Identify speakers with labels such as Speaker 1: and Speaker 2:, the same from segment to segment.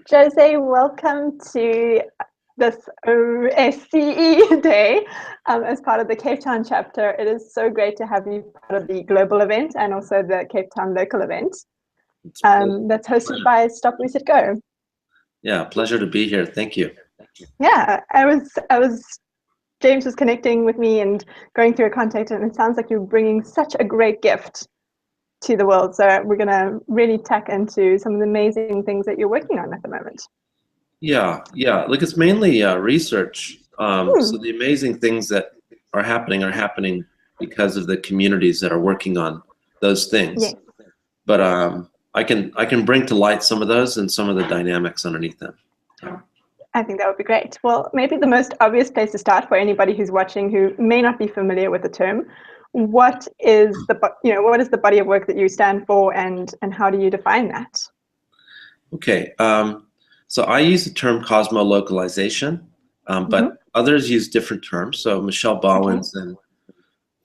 Speaker 1: Jose, welcome to this OSCE Day as part of the Cape Town chapter. It is so great to have you part of the global event and also the Cape Town local event that's hosted by Stop Reset Go.
Speaker 2: Yeah, pleasure to be here. Thank you.
Speaker 1: Yeah, James was connecting with me and going through a contact, and it sounds like you're bringing such a great gift to the world. So we're going to really tack into some of the amazing things that you're working on at the moment.
Speaker 2: Yeah. Like it's mainly research. So the amazing things that are happening because of the communities that are working on those things.
Speaker 1: Yes.
Speaker 2: But I can bring to light some of those and some of the dynamics underneath them.
Speaker 1: I think that would be great. Well, maybe the most obvious place to start for anybody who's watching who may not be familiar with the term, what is the body of work that you stand for, and how do you define that?
Speaker 2: Okay. So I use the term cosmolocalization, but others use different terms. So Michelle Bowens and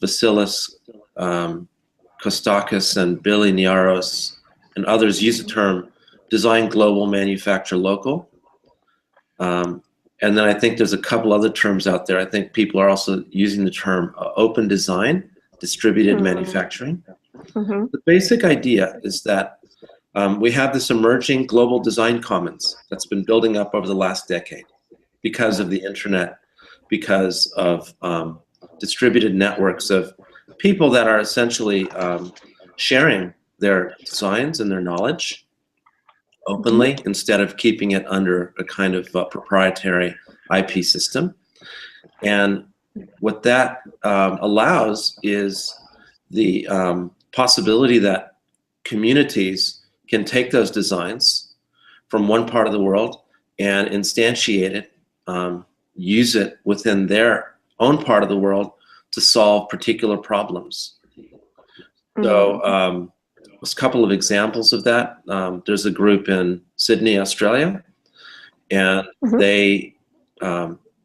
Speaker 2: Vasilis Kostakis and Billy Niaros and others use the term design global, manufacture local. And then I think there's a couple other terms out there. I think people are also using the term open design, distributed manufacturing. The basic idea is that we have this emerging global design commons that's been building up over the last decade because of the internet, because of distributed networks of people that are essentially sharing their designs and their knowledge openly instead of keeping it under a kind of proprietary IP system. And what that allows is the possibility that communities can take those designs from one part of the world and instantiate it, use it within their own part of the world to solve particular problems. So a couple of examples of that. There's a group in Sydney, Australia, and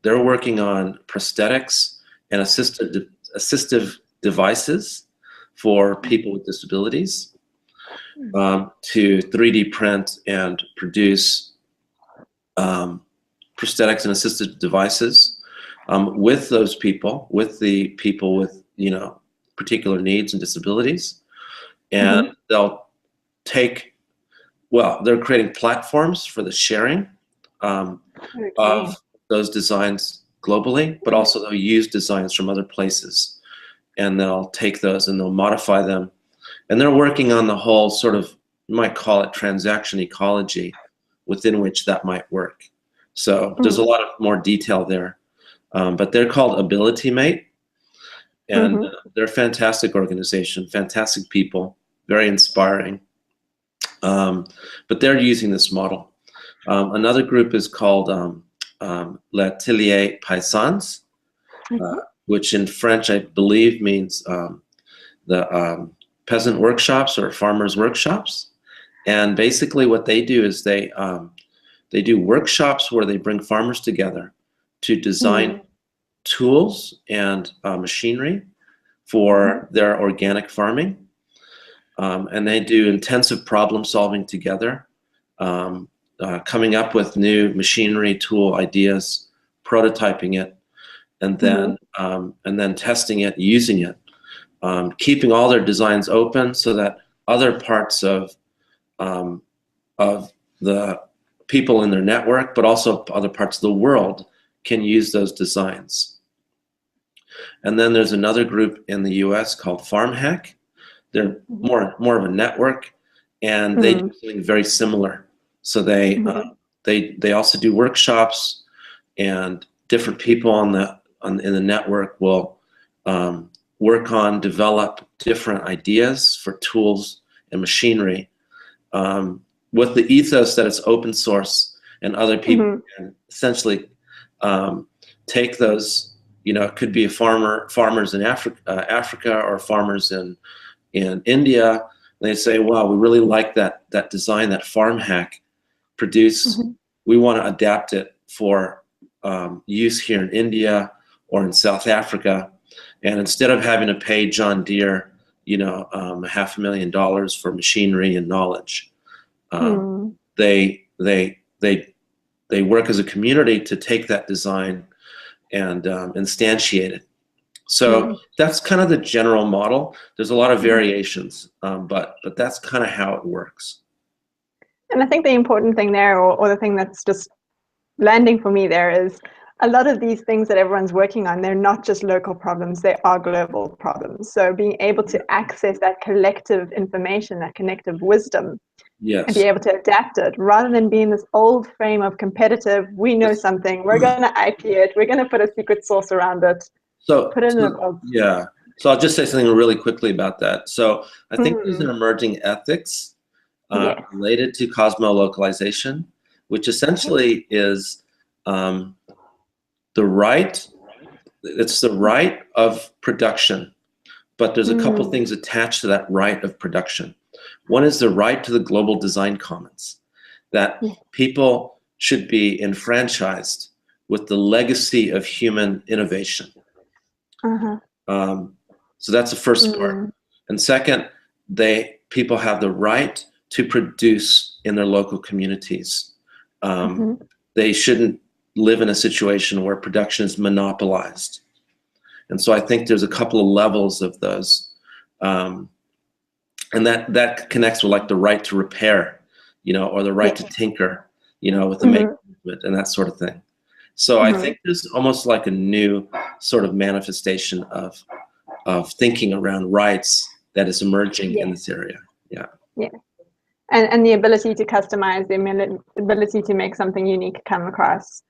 Speaker 2: they're working on prosthetics and assistive devices for people with disabilities to 3D print and produce prosthetics and assistive devices with those people, with the people with particular needs and disabilities. And they'll they're creating platforms for the sharing of those designs globally, but also they'll use designs from other places. And they'll take those and they'll modify them. And they're working on the whole sort of, you might call it transaction ecology within which that might work. So there's a lot of more detail there. But they're called Ability Mate. And they're a fantastic organization, fantastic people, very inspiring. But they're using this model. Another group is called L'Atelier Paysans, which in French I believe means the peasant workshops or farmers' workshops. And basically what they do is they do workshops where they bring farmers together to design tools and machinery for their organic farming. And they do intensive problem solving together, coming up with new machinery tool ideas, prototyping it, and then testing it, using it, keeping all their designs open so that other parts of the people in their network, but also other parts of the world can use those designs. And then there's another group in the US called Farm Hack. They're more of a network, and they do something very similar. So they also do workshops, and different people in the network will develop different ideas for tools and machinery with the ethos that it's open source, and other people can essentially take those. It could be farmers in Africa or farmers in India. And they say, wow, we really like that design that Farm Hack produced. We want to adapt it for use here in India or in South Africa. And instead of having to pay John Deere, $500,000 for machinery and knowledge, they they work as a community to take that design and instantiate it. So that's kind of the general model. There's a lot of variations, but that's kind of how it works.
Speaker 1: And I think the important thing there, or the thing that's just landing for me there, is a lot of these things that everyone's working on, they're not just local problems, they are global problems. So being able to access that collective information, that collective wisdom, and be able to adapt it, rather than be in this old frame of competitive, we know something, we're going to IP it, we're going to put a secret sauce around it.
Speaker 2: So,
Speaker 1: put it in a
Speaker 2: yeah. So I'll just say something really quickly about that. So I think there's an emerging ethics related to cosmolocalization, which essentially is the right, it's the right of production, but there's a couple things attached to that right of production. One is the right to the global design commons, that people should be enfranchised with the legacy of human innovation. So that's the first part. And second, people have the right to produce in their local communities. They shouldn't live in a situation where production is monopolized. And so I think there's a couple of levels of those. And that connects with like the right to repair, or the right to tinker, with the make movement and that sort of thing. So I think there's almost like a new sort of manifestation of thinking around rights that is emerging in this area. Yeah.
Speaker 1: And the ability to customize, the ability to make something unique come across.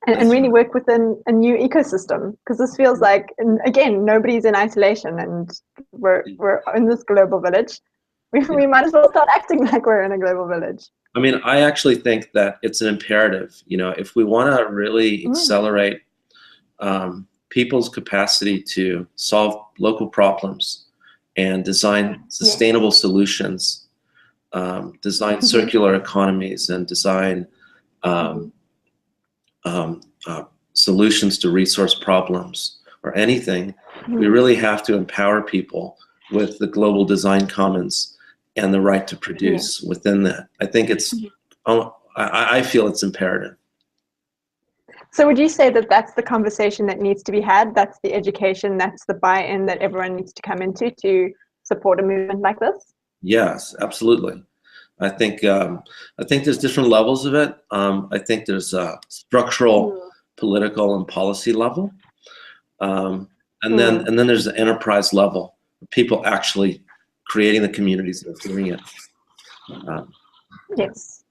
Speaker 1: And really work within a new ecosystem, because this feels like, again, nobody's in isolation, and we're in this global village. We might as well start acting like we're in a global village.
Speaker 2: I mean, I actually think that it's an imperative. If we want to really accelerate people's capacity to solve local problems and design sustainable solutions, design circular economies, and design solutions to resource problems or anything, we really have to empower people with the global design commons and the right to produce within that. I think I feel it's imperative.
Speaker 1: So would you say that that's the conversation that needs to be had? That's the education, that's the buy-in that everyone needs to come into to support a movement like this?
Speaker 2: Yes, absolutely. I think there's different levels of it. I think there's a structural, political, and policy level, and then there's the enterprise level, people actually creating the communities that are doing it.
Speaker 1: Yes,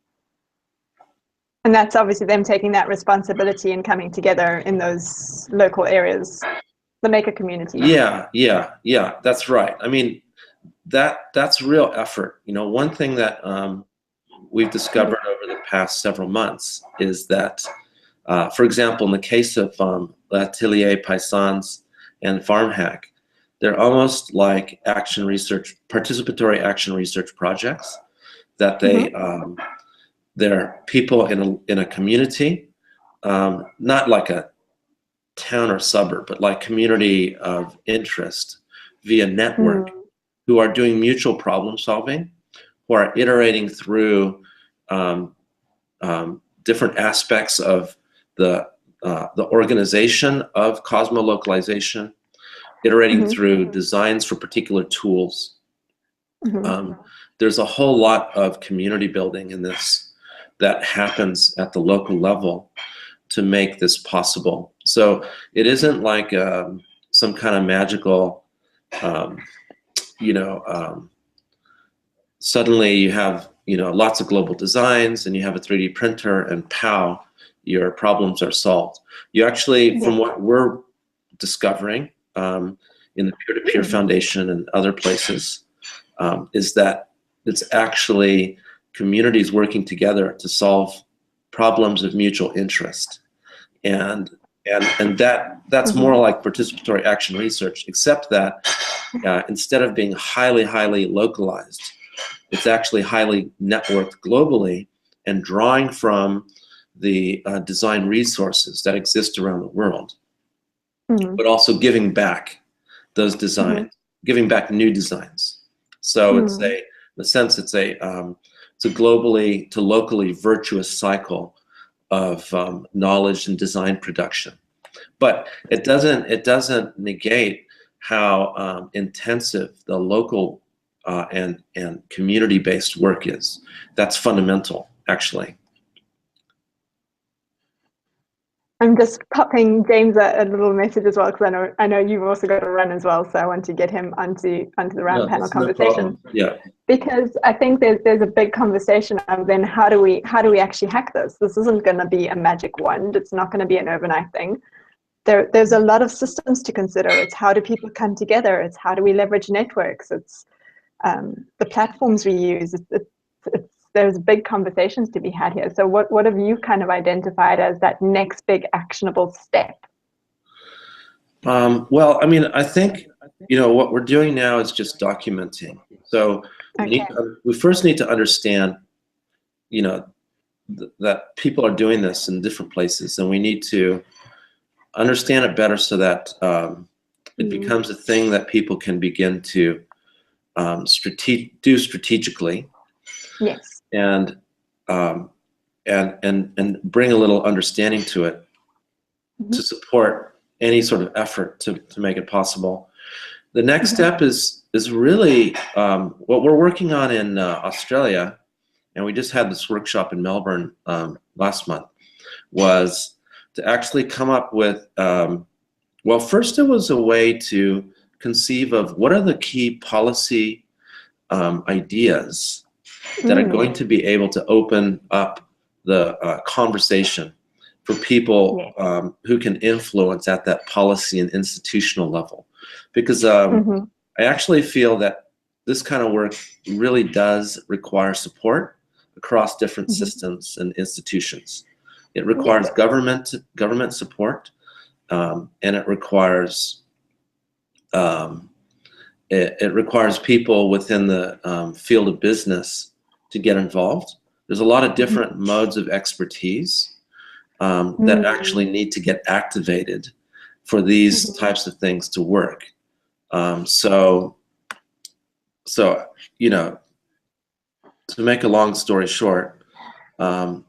Speaker 1: and that's obviously them taking that responsibility and coming together in those local areas, the maker community.
Speaker 2: Yeah, that's right. I mean, that's real effort. One thing that we've discovered over the past several months is that, for example, in the case of L'Atelier Paysans and FarmHack, they're almost like participatory action research projects that they're people in a community, not like a town or suburb, but like community of interest via network, who are doing mutual problem solving, who are iterating through different aspects of the organization of cosmolocalization, iterating through designs for particular tools. There's a whole lot of community building in this that happens at the local level to make this possible. So it isn't like some kind of magical, suddenly you have lots of global designs and you have a 3D printer and pow, your problems are solved. You actually, from what we're discovering in the peer-to-peer foundation and other places, is that it's actually communities working together to solve problems of mutual interest, and that's more like participatory action research, except that instead of being highly localized, it's actually highly networked globally and drawing from the design reseurces that exist around the world, but also giving back those designs, giving back new designs. So it's in a sense, it's a globally to locally virtuous cycle of knowledge and design production. But it doesn't negate how intensive the local and community-based work is. That's fundamental, actually.
Speaker 1: I'm just popping James a little message as well, because I know you've also got to run as well, so I want to get him onto the round panel conversation.
Speaker 2: No, yeah.
Speaker 1: Because I think there's a big conversation of then how do we actually hack this? This isn't going to be a magic wand. It's not going to be an overnight thing. There's a lot of systems to consider. It's how do people come together? It's how do we leverage networks? It's the platforms we use. There's big conversations to be had here. So what have you kind of identified as that next big actionable step?
Speaker 2: Well, I mean, I think, what we're doing now is just documenting. So we first need to understand, that people are doing this in different places, and we need to understand it better so that it becomes a thing that people can begin to do strategically.
Speaker 1: Yes.
Speaker 2: And bring a little understanding to it to support any sort of effort to make it possible. The next step is really what we're working on in Australia, and we just had this workshop in Melbourne last month, was to actually come up with, well, first it was a way to conceive of what are the key policy ideas that are going to be able to open up the conversation for people who can influence at that policy and institutional level. Because I actually feel that this kind of work really does require support across different systems and institutions. It requires government support, and it requires people within the field of business to get involved. There's a lot of different modes of expertise that actually need to get activated for these types of things to work. So to make a long story short, our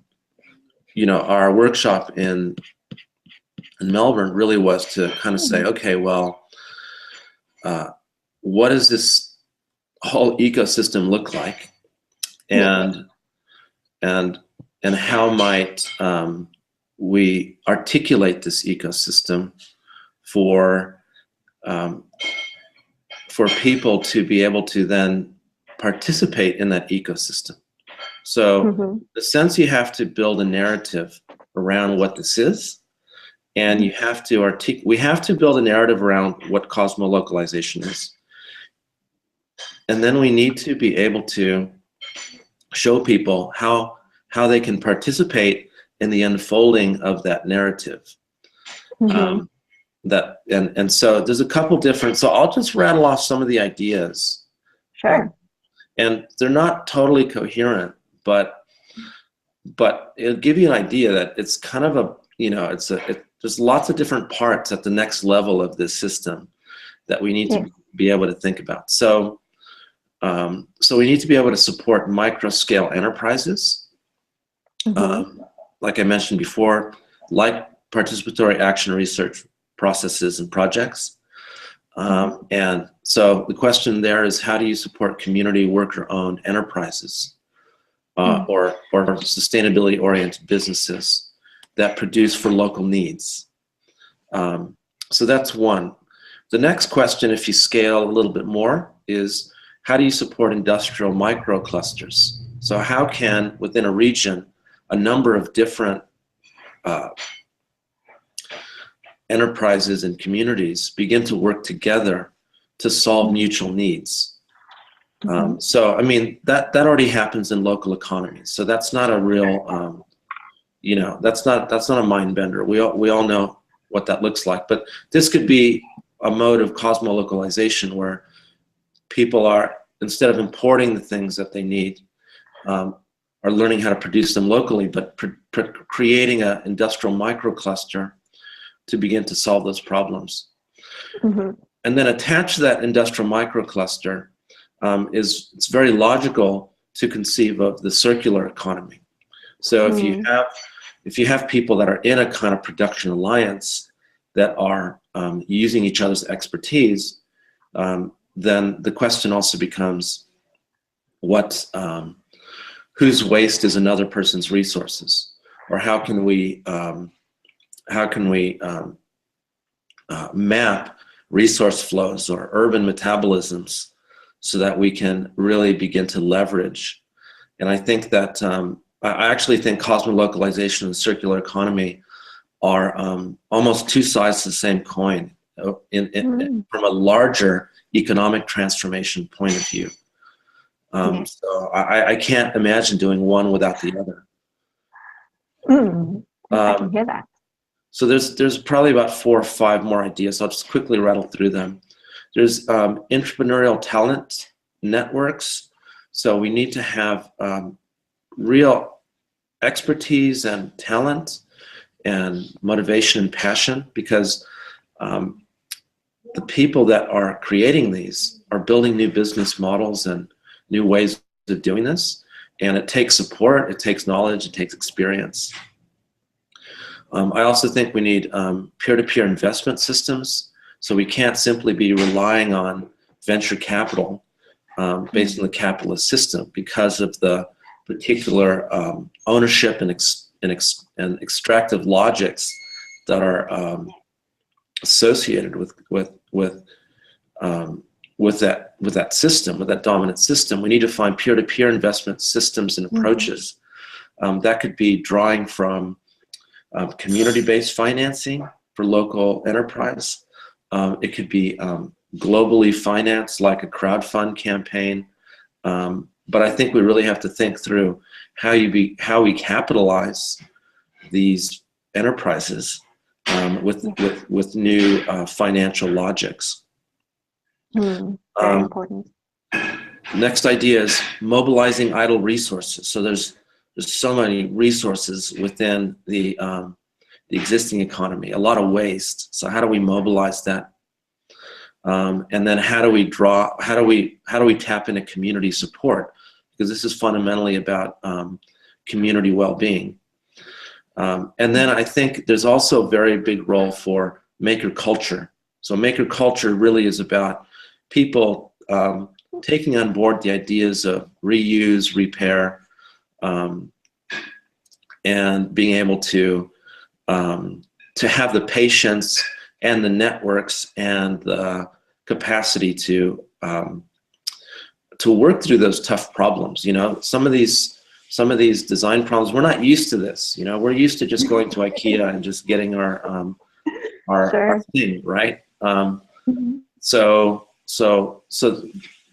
Speaker 2: workshop in Melbourne really was to kind of say, okay, well, what does this whole ecosystem look like, and how might we articulate this ecosystem for people to be able to then participate in that ecosystem. So in a sense, you have to build a narrative around what this is, and you have to we have to build a narrative around what cosmolocalization is. And then we need to be able to show people how they can participate in the unfolding of that narrative. So there's a couple different, so I'll just rattle off some of the ideas.
Speaker 1: Sure.
Speaker 2: And they're not totally coherent, but it'll give you an idea that it's kind of a, there's lots of different parts at the next level of this system that we need to be able to think about. So we need to be able to support micro-scale enterprises, like I mentioned before, like participatory action research processes and projects. And so the question there is, how do you support community worker-owned enterprises or sustainability-oriented businesses that produce for local needs? So that's one. The next question, if you scale a little bit more, is how do you support industrial microclusters? So how can, within a region, a number of different enterprises and communities begin to work together to solve mutual needs? So, I mean, that already happens in local economies. So that's not a real, that's not a mind bender. We all know what that looks like. But this could be a mode of cosmolocalization where people are, instead of importing the things that they need, are learning how to produce them locally, but creating an industrial microcluster to begin to solve those problems. And then attach that industrial microcluster, it's very logical to conceive of the circular economy. So if you have people that are in a kind of production alliance that are using each other's expertise, then the question also becomes whose waste is another person's resources, or how can we map resource flows or urban metabolisms so that we can really begin to leverage. And I think that I actually think cosmo-localization and circular economy are almost two sides of the same coin from a larger economic transformation point of view. So I can't imagine doing one without the other.
Speaker 1: I can hear that.
Speaker 2: So there's probably about 4 or 5 more ideas. I'll just quickly rattle through them. There's entrepreneurial talent networks. So we need to have real expertise and talent and motivation and passion, because the people that are creating these are building new business models and new ways of doing this. And it takes support, it takes knowledge, it takes experience. I also think we need peer-to-peer investment systems. So we can't simply be relying on venture capital based on the capitalist system because of the particular ownership and extractive logics that are associated with that system, with that dominant system. We need to find peer-to-peer investment systems and approaches. That could be drawing from community-based financing for local enterprise. It could be globally financed, like a crowdfund campaign. But I think we really have to think through how we capitalize these enterprises with new financial logics.
Speaker 1: Very important.
Speaker 2: Next idea is mobilizing idle resources. So there's so many resources within the existing economy, a lot of waste. So how do we mobilize that? And then how do we tap into community support? Because this is fundamentally about community well-being. And then I think there's also a very big role for maker culture. So maker culture really is about people taking on board the ideas of reuse, repair, and being able to have the patience and the networks and the capacity to work through those tough problems. You know, some of these design problems, we're not used to this. You know, we're used to just going to IKEA and just getting our thing, right? So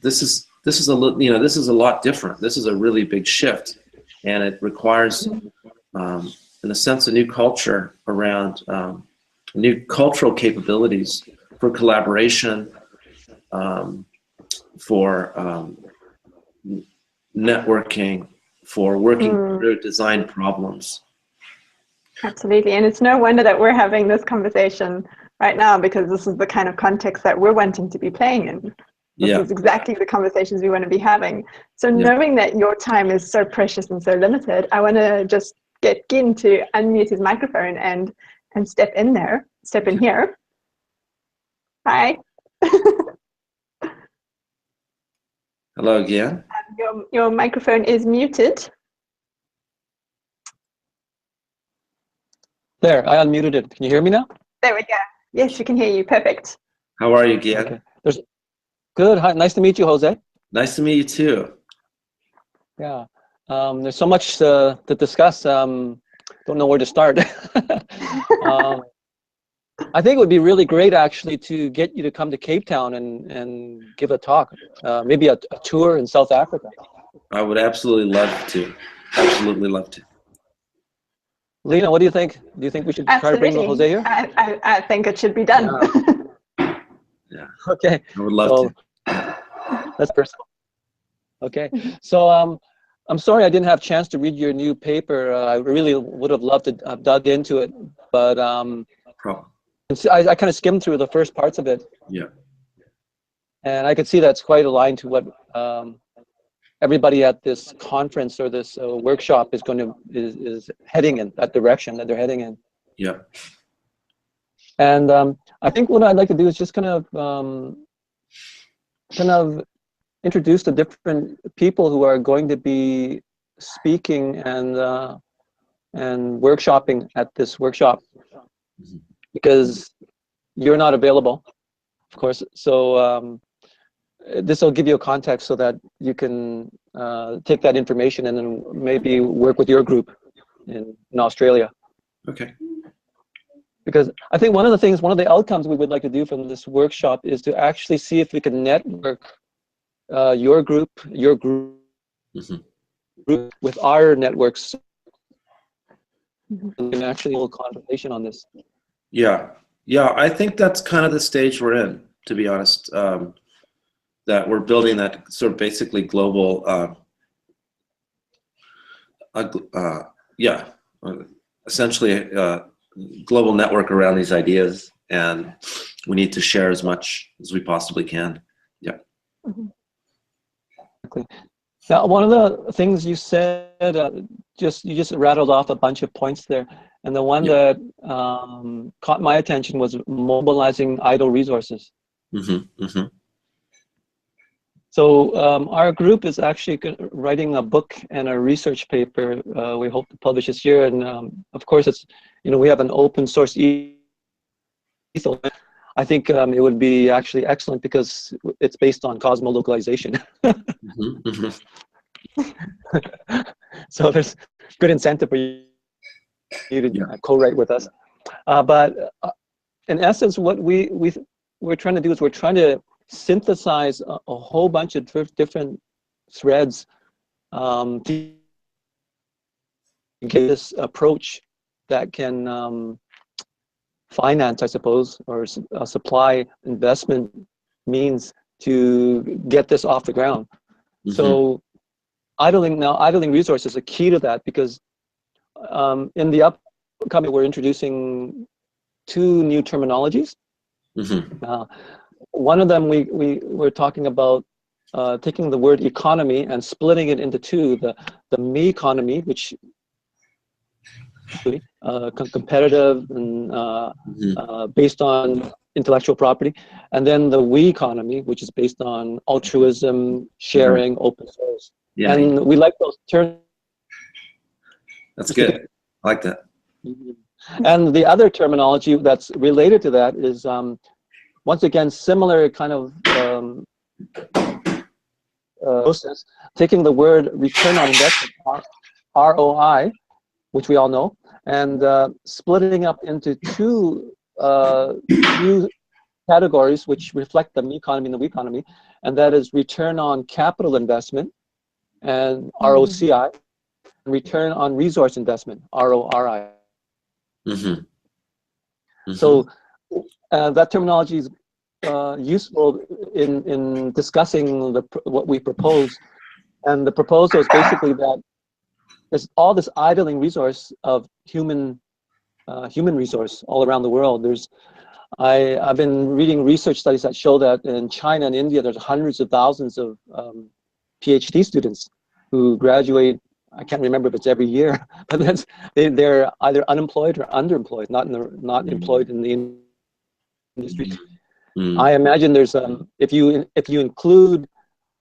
Speaker 2: this is a lot different. This is a really big shift, and it requires, in a sense, a new culture around new cultural capabilities for collaboration, for networking, for working through design problems.
Speaker 1: Absolutely, and it's no wonder that we're having this conversation right now, because this is the kind of context that we're wanting to be playing in. This is exactly the conversations we want to be having. So knowing that your time is so precious and so limited, I want to just get Gin to unmute his microphone and step in here. Hi.
Speaker 2: Hello again.
Speaker 1: Your microphone is muted.
Speaker 3: There, I unmuted it. Can you hear me now?
Speaker 1: There we go. Yes, we can hear you. Perfect.
Speaker 2: How are you, Gian?
Speaker 3: Okay. Good. Hi. Nice to meet you, Jose.
Speaker 2: Nice to meet you too.
Speaker 3: Yeah. There's so much to discuss. Don't know where to start. I think it would be really great, actually, to get you to come to Cape Town and give a talk, maybe a tour in South Africa.
Speaker 2: I would absolutely love to. Absolutely love to.
Speaker 3: Lena, what do you think? Do you think we should try to bring Jose here?
Speaker 1: I think it should be done.
Speaker 2: Yeah.
Speaker 3: Okay.
Speaker 2: I would love to.
Speaker 3: That's personal. Okay. So I'm sorry I didn't have a chance to read your new paper. I really would have loved to have dug into it, but
Speaker 2: Problem.
Speaker 3: I kind of skimmed through the first parts of it.
Speaker 2: Yeah.
Speaker 3: And I could see that's quite aligned to what everybody at this conference or this workshop is going to is heading in that direction that they're heading in.
Speaker 2: Yeah.
Speaker 3: And I think what I'd like to do is just kind of introduce the different people who are going to be speaking and workshopping at this workshop, because you're not available, of course. So this will give you a context so that you can take that information and then maybe work with your group in Australia.
Speaker 2: Okay.
Speaker 3: Because I think one of the outcomes we would like to do from this workshop is to actually see if we can network your group with our networks. We can actually hold a conversation on this.
Speaker 2: Yeah. I think that's kind of the stage we're in, to be honest. That we're building that sort of basically global, essentially global network around these ideas, and we need to share as much as we possibly can. Yeah.
Speaker 3: Exactly. Now, one of the things you said, you just rattled off a bunch of points there, and the one that caught my attention was mobilizing idle resources. So our group is actually writing a book and a research paper. We hope to publish this year, and of course, it's we have an open source ethos. I think it would be actually excellent because it's based on cosmolocalization. So there's good incentive for you to co-write with us. But in essence, what we're trying to do is we're trying to synthesize a whole bunch of different threads to get this approach that can finance, I suppose, or supply investment means to get this off the ground. So idling resources is a key to that, because in the upcoming we're introducing 2 new terminologies. One of them we're talking about taking the word economy and splitting it into 2: the me economy, which competitive and based on intellectual property, and then the we economy, which is based on altruism, sharing, open source. And we like those terms.
Speaker 2: That's good. I like that.
Speaker 3: And the other terminology that's related to that is once again similar kind of process, taking the word return on investment, ROI, which we all know, and splitting up into 2 new categories which reflect the me economy and the we economy, and that is return on capital investment, and ROCI, and return on resource investment, RORI. So that terminology is useful in discussing what we propose, and the proposal is basically that there's all this idling resource of human resource all around the world. I've been reading research studies that show that in China and India there's hundreds of thousands of PhD students who graduate. I can't remember if it's every year, but they're either unemployed or underemployed, not employed in the industry. I imagine there's if you include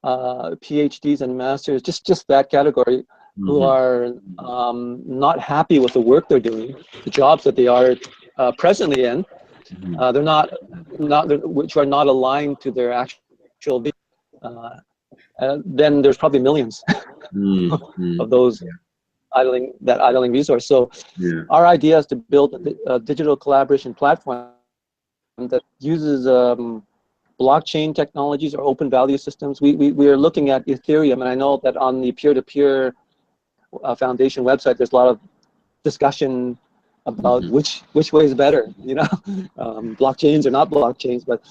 Speaker 3: PhDs and masters, just that category, who are not happy with the work they're doing, the jobs that they are presently in, they're not which are not aligned to their actual. Then there's probably millions of those idling resource. So our idea is to build a digital collaboration platform that uses blockchain technologies or open value systems. We are looking at Ethereum, and I know that on the peer-to-peer foundation website there's a lot of discussion about which way is better, blockchains or not blockchains, but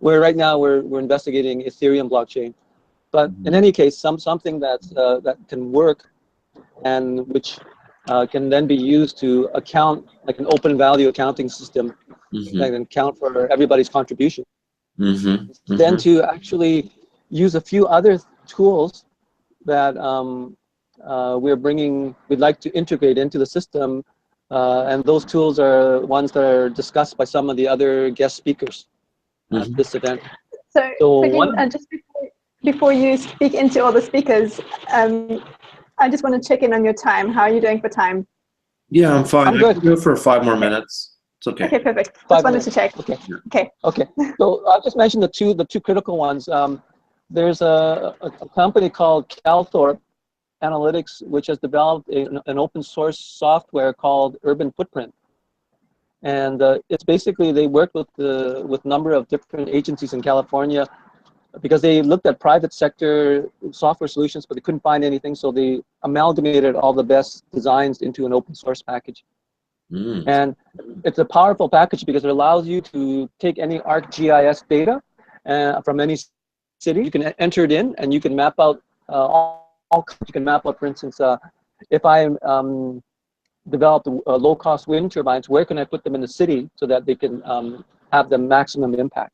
Speaker 3: right now we're investigating Ethereum blockchain. But in any case, something that can work, and which can then be used to account, like an open value accounting system that can account for everybody's contribution. Then to actually use a few other tools that we'd like to integrate into the system, and those tools are ones that are discussed by some of the other guest speakers at this event.
Speaker 1: So just before you speak into all the speakers, I just want to check in on your time. How are you doing for time?
Speaker 2: Yeah, I'm fine.
Speaker 3: I'm good.
Speaker 2: I can go for 5 more minutes. It's okay.
Speaker 1: Okay, perfect. Just wanted to check.
Speaker 3: Okay.
Speaker 1: Okay.
Speaker 3: Okay. So I'll just mention the two critical ones. There's a company called Calthorpe Analytics, which has developed an open source software called Urban Footprint. And it's basically, they worked with a number of different agencies in California because they looked at private sector software solutions, but they couldn't find anything. So they amalgamated all the best designs into an open source package. And it's a powerful package because it allows you to take any ArcGIS data from any city. You can enter it in, and you can map out you can map out, for instance, if I developed low-cost wind turbines, where can I put them in the city so that they can have the maximum impact?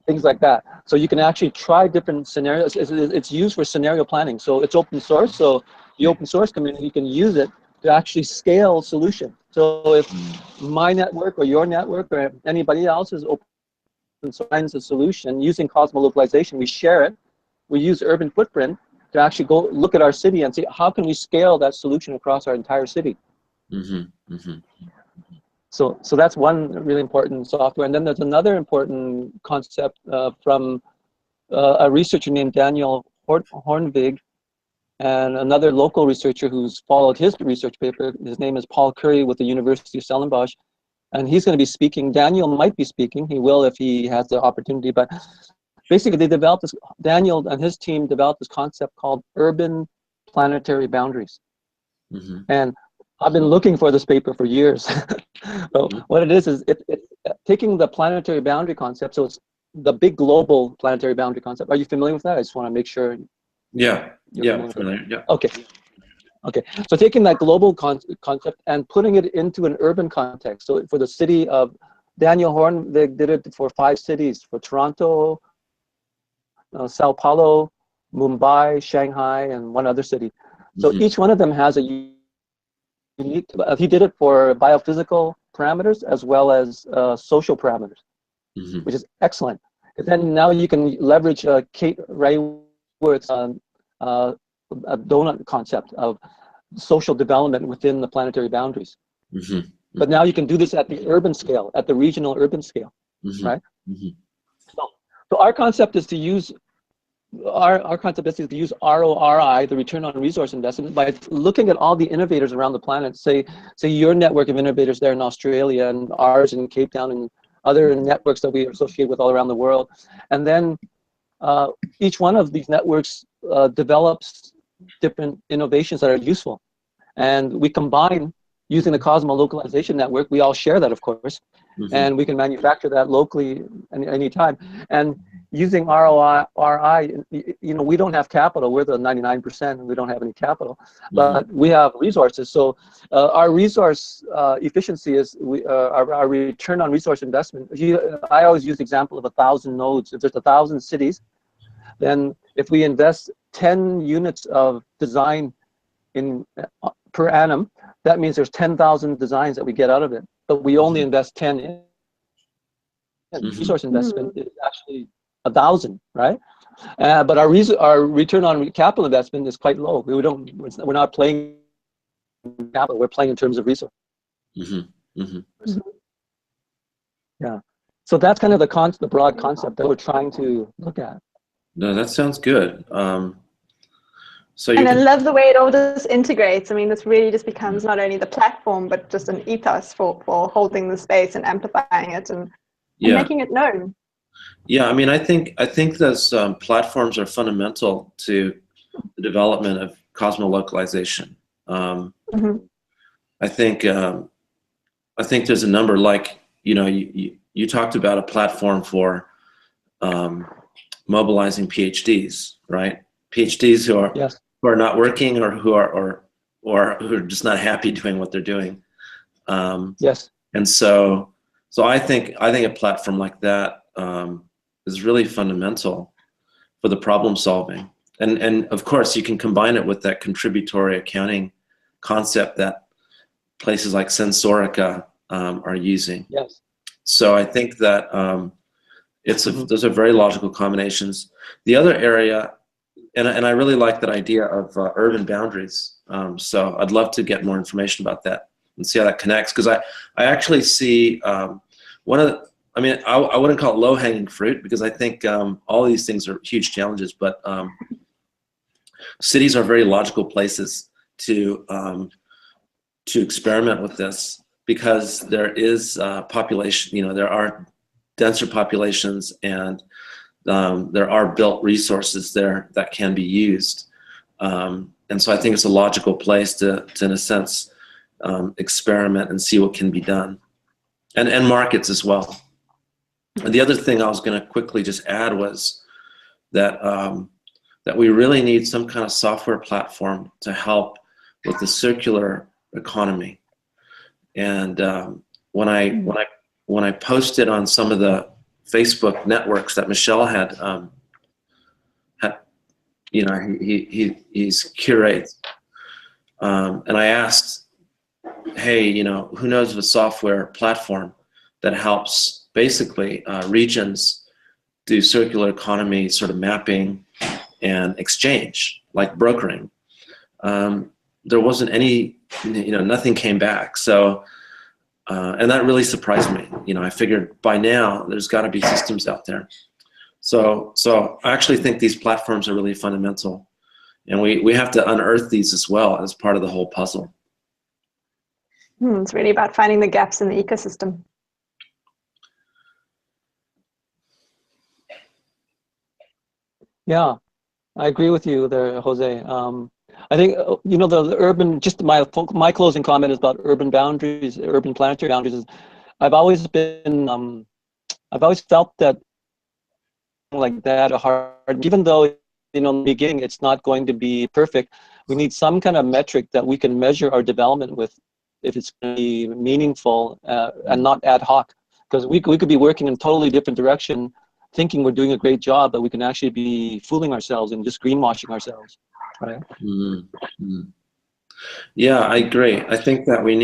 Speaker 3: Things like that. So you can actually try different scenarios. It's used for scenario planning. So it's open source. So the open source community can use it to actually scale solution. So if my network or your network or anybody else's open source a solution using Cosmo localization, we share it. We use Urban Footprint to actually go look at our city and see how can we scale that solution across our entire city. So that's one really important software. And then there's another important concept from a researcher named Daniel Hornvig, and another local researcher who's followed his research paper. His name is Paul Curry with the University of Stellenbosch. And he's going to be speaking. Daniel might be speaking. He will if he has the opportunity. But basically, they developed this, Daniel and his team developed this concept called urban planetary boundaries. And I've been looking for this paper for years. So what it is it's taking the planetary boundary concept. So it's the big global planetary boundary concept. Are you familiar with that? I just want to make sure.
Speaker 2: Yeah, familiar. Yeah.
Speaker 3: Okay. Okay, so taking that global concept and putting it into an urban context. So for the city of Daniel Horn, they did it for 5 cities, for Toronto, Sao Paulo, Mumbai, Shanghai, and one other city. So each one of them has a unique, he did it for biophysical parameters as well as social parameters, which is excellent. And then now you can leverage Kate Rayworth's a donut concept of social development within the planetary boundaries. But now you can do this at the urban scale, at the regional urban scale, right? So our concept is to use our concept is to use RORI, the return on resource investment, by looking at all the innovators around the planet. Say your network of innovators there in Australia and ours in Cape Town and other networks that we associate with all around the world, and then each one of these networks develops different innovations that are useful, and we combine using the Cosmo localization network. We all share that, of course, and we can manufacture that locally any time. And using ROI, we don't have capital. We're the 99%, and we don't have any capital, but we have resources. So our resource efficiency is our return on resource investment. I always use the example of 1,000 nodes. If there's 1,000 cities, then if we invest 10 units of design per annum, that means there's 10,000 designs that we get out of it. But we only invest 10 in. Resource investment is actually 1,000, right? But our return on capital investment is quite low. We're not playing capital. We're playing in terms of resource. Yeah. So that's kind of the broad concept that we're trying to look at.
Speaker 2: No, that sounds good. So
Speaker 1: and I love the way it all just integrates. I mean, this really just becomes not only the platform, but just an ethos for holding the space and amplifying it and making it known.
Speaker 2: Yeah, I mean, I think those platforms are fundamental to the development of Cosmo localization. I think there's a number, like you talked about a platform for mobilizing PhDs, right? PhDs who are not working or who are just not happy doing what they're doing. And so I think a platform like that is really fundamental for the problem solving. and of course, you can combine it with that contributory accounting concept that places like Sensorica are using.
Speaker 3: Yes.
Speaker 2: So I think that those are very logical combinations. The other area, and I really like that idea of urban boundaries. So I'd love to get more information about that and see how that connects, because I actually see one of the, I mean, I wouldn't call it low-hanging fruit, because I think all these things are huge challenges, but cities are very logical places to experiment with this, because there is population, you know, there are denser populations, and there are built resources there that can be used. And so I think it's a logical place to in a sense, experiment and see what can be done. And markets as well. And the other thing I was going to quickly just add was that that we really need some kind of software platform to help with the circular economy. And when I posted on some of the Facebook networks that Michelle had, you know, he's curates, and I asked, hey, you know, who knows of a software platform that helps basically regions do circular economy sort of mapping and exchange, like brokering. There wasn't any, you know, nothing came back. So, and that really surprised me. You know, I figured by now there's got to be systems out there. So I actually think these platforms are really fundamental, and we have to unearth these as well as part of the whole puzzle.
Speaker 1: It's really about finding the gaps in the ecosystem.
Speaker 3: Yeah, I agree with you there, Jose. I think, you know, the urban, just my closing comment is about urban boundaries, urban planetary boundaries. Is I've always been, I've always felt that like that are hard, even though, you know, in the beginning it's not going to be perfect. We need some kind of metric that we can measure our development with, if it's going to be meaningful and not ad hoc. Because we could be working in a totally different direction, thinking we're doing a great job, but we can actually be fooling ourselves and just greenwashing ourselves, right?
Speaker 2: Mm-hmm. Yeah, I agree. I think that we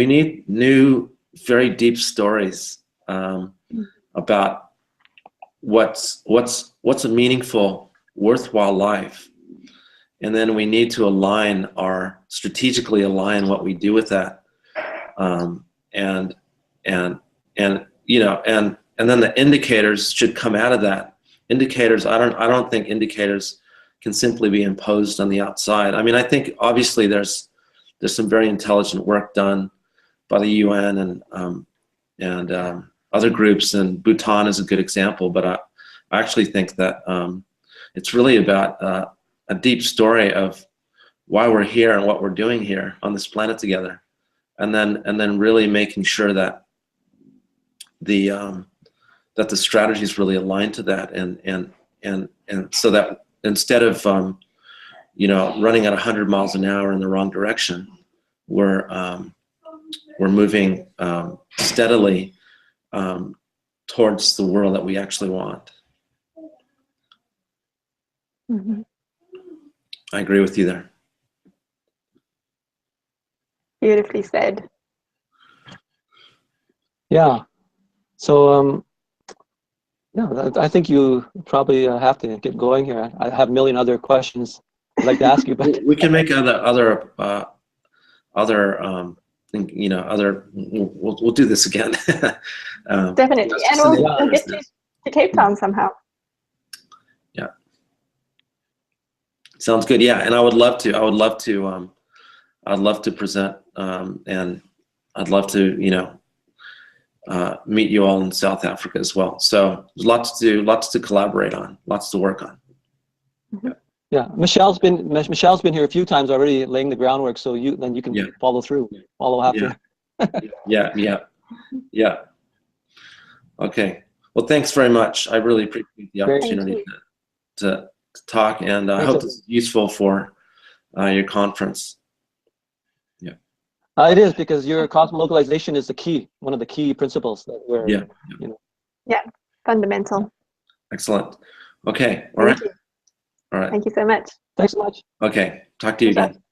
Speaker 2: need new, very deep stories about what's a meaningful, worthwhile life, and then we need to strategically align what we do with that, and you know, and then the indicators should come out of that. Indicators, I don't think indicators can simply be imposed on the outside. I mean, I think obviously there's some very intelligent work done by the UN and other groups, and Bhutan is a good example. But I actually think that it's really about a deep story of why we're here and what we're doing here on this planet together, and then really making sure that the strategy is really aligned to that, and so that instead of you know, running at 100 miles an hour in the wrong direction, we're moving steadily towards the world that we actually want.
Speaker 1: Mm-hmm.
Speaker 2: I agree with you there.
Speaker 1: Beautifully said.
Speaker 3: Yeah. So yeah, I think you probably have to get going here. I have a million other questions I'd like to ask you, but
Speaker 2: we can make other you know, we'll do this again.
Speaker 1: Definitely, and we'll get to Cape Town somehow.
Speaker 2: Yeah, sounds good. Yeah, and I would love to present, and I'd love to, you know, meet you all in South Africa as well. So there's lots to collaborate on, lots to work on.
Speaker 1: Mm-hmm.
Speaker 3: yeah, Michelle's been here a few times already, laying the groundwork. So you can follow through, follow after.
Speaker 2: Yeah. Okay. Well, thanks very much. I really appreciate the opportunity to talk, and I hope this is useful for your conference. Yeah.
Speaker 3: It is, because your cosmolocalization is the key, one of the key principles that we're, you know.
Speaker 1: Yeah, fundamental.
Speaker 2: Excellent. Okay. All right. All right.
Speaker 1: Thank you so much.
Speaker 3: Thanks so much.
Speaker 2: Okay. Talk to you again.